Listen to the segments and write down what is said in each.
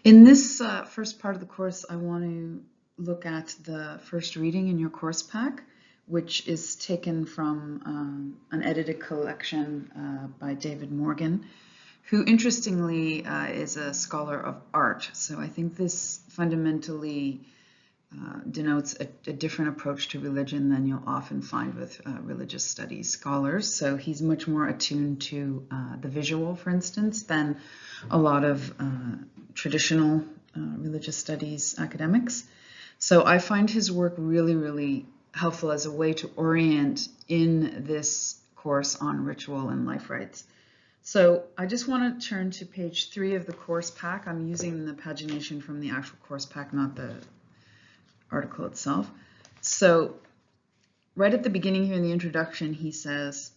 In this first part of the course, I want to look at the first reading in your course pack, which is taken from an edited collection by David Morgan, who interestingly is a scholar of art. So I think this fundamentally denotes a different approach to religion than you'll often find with religious studies scholars. So he's much more attuned to the visual, for instance, than a lot of traditional religious studies academics. So I find his work really, really helpful as a way to orient in this course on ritual and life rites. So I just want to turn to page 3 of the course pack. I'm using the pagination from the actual course pack, not the article itself. So right at the beginning here in the introduction, he says,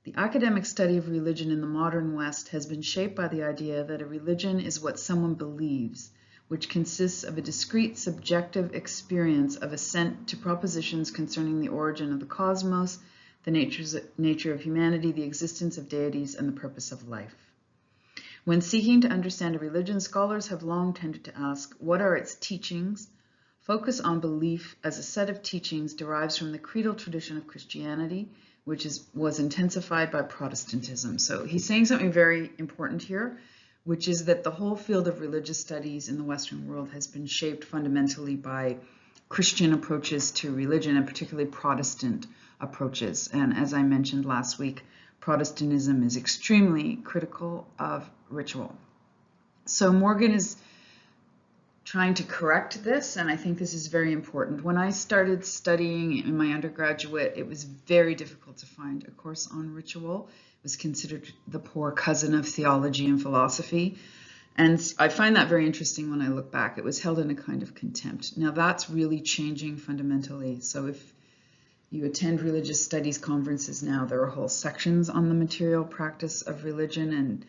the academic study of religion in the modern West has been shaped by the idea that a religion is what someone believes, which consists of a discrete subjective experience of assent to propositions concerning the origin of the cosmos, the nature of humanity, the existence of deities, and the purpose of life. When seeking to understand a religion, scholars have long tended to ask, what are its teachings? Focus on belief as a set of teachings derives from the creedal tradition of Christianity, which was intensified by Protestantism. So he's saying something very important here, which is that the whole field of religious studies in the Western world has been shaped fundamentally by Christian approaches to religion, and particularly Protestant approaches. And as I mentioned last week, Protestantism is extremely critical of ritual. So Morgan is trying to correct this, and I think this is very important. When I started studying in my undergraduate, it was very difficult to find a course on ritual. It was considered the poor cousin of theology and philosophy, and I find that very interesting when I look back. It was held in a kind of contempt. Now that's really changing fundamentally. So if you attend religious studies conferences now, there are whole sections on the material practice of religion and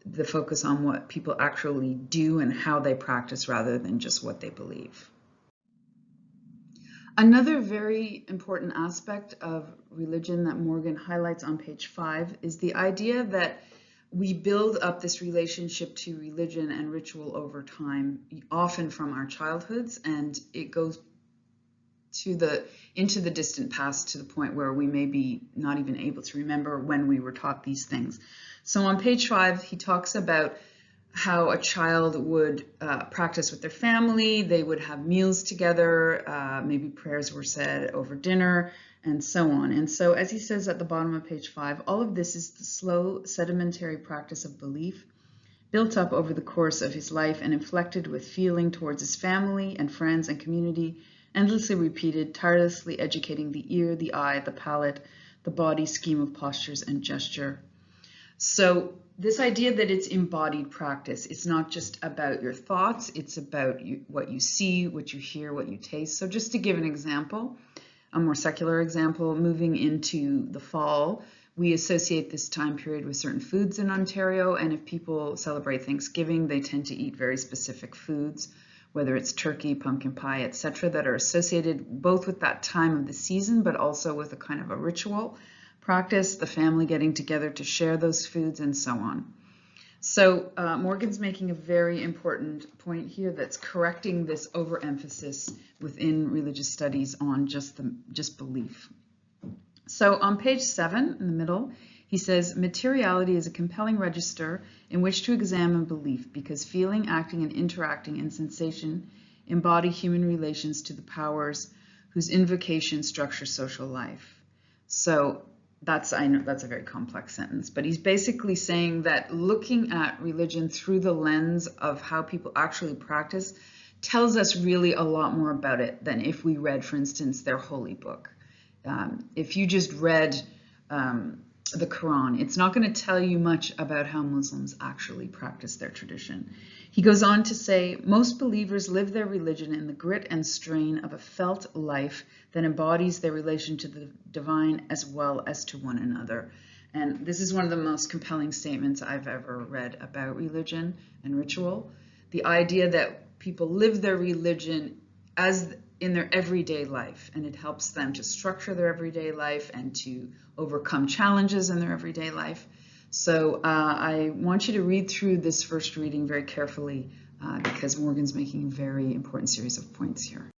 the focus on what people actually do and how they practice rather than just what they believe. Another very important aspect of religion that Morgan highlights on page 5 is the idea that we build up this relationship to religion and ritual over time, often from our childhoods, and it goes into the distant past to the point where we may be not even able to remember when we were taught these things. So on page 5, he talks about how a child would practice with their family. They would have meals together, maybe prayers were said over dinner, and so on. And so as he says at the bottom of page 5, all of this is the slow sedimentary practice of belief built up over the course of his life and inflected with feeling towards his family and friends and community, endlessly repeated, tirelessly educating the ear, the eye, the palate, the body scheme of postures and gesture. So this idea that it's embodied practice, it's not just about your thoughts, it's about what you see, what you hear, what you taste. So just to give an example, a more secular example, moving into the fall, we associate this time period with certain foods in Ontario, and if people celebrate Thanksgiving, they tend to eat very specific foods, whether it's turkey, pumpkin pie, etc., that are associated both with that time of the season, but also with a kind of a ritual practice, the family getting together to share those foods, and so on. So Morgan's making a very important point here that's correcting this overemphasis within religious studies on just belief. So on page 7 in the middle, he says, materiality is a compelling register in which to examine belief because feeling, acting, and interacting in sensation embody human relations to the powers whose invocation structure social life. So I know that's a very complex sentence, but he's basically saying that looking at religion through the lens of how people actually practice tells us really a lot more about it than if we read, for instance, their holy book. If you just read the Quran, it's not going to tell you much about how Muslims actually practice their tradition. He goes on to say, most believers live their religion in the grit and strain of a felt life that embodies their relation to the divine as well as to one another. And this is one of the most compelling statements I've ever read about religion and ritual. The idea that people live their religion as in their everyday life, and it helps them to structure their everyday life and to overcome challenges in their everyday life. So I want you to read through this first reading very carefully because Morgan's making a very important series of points here.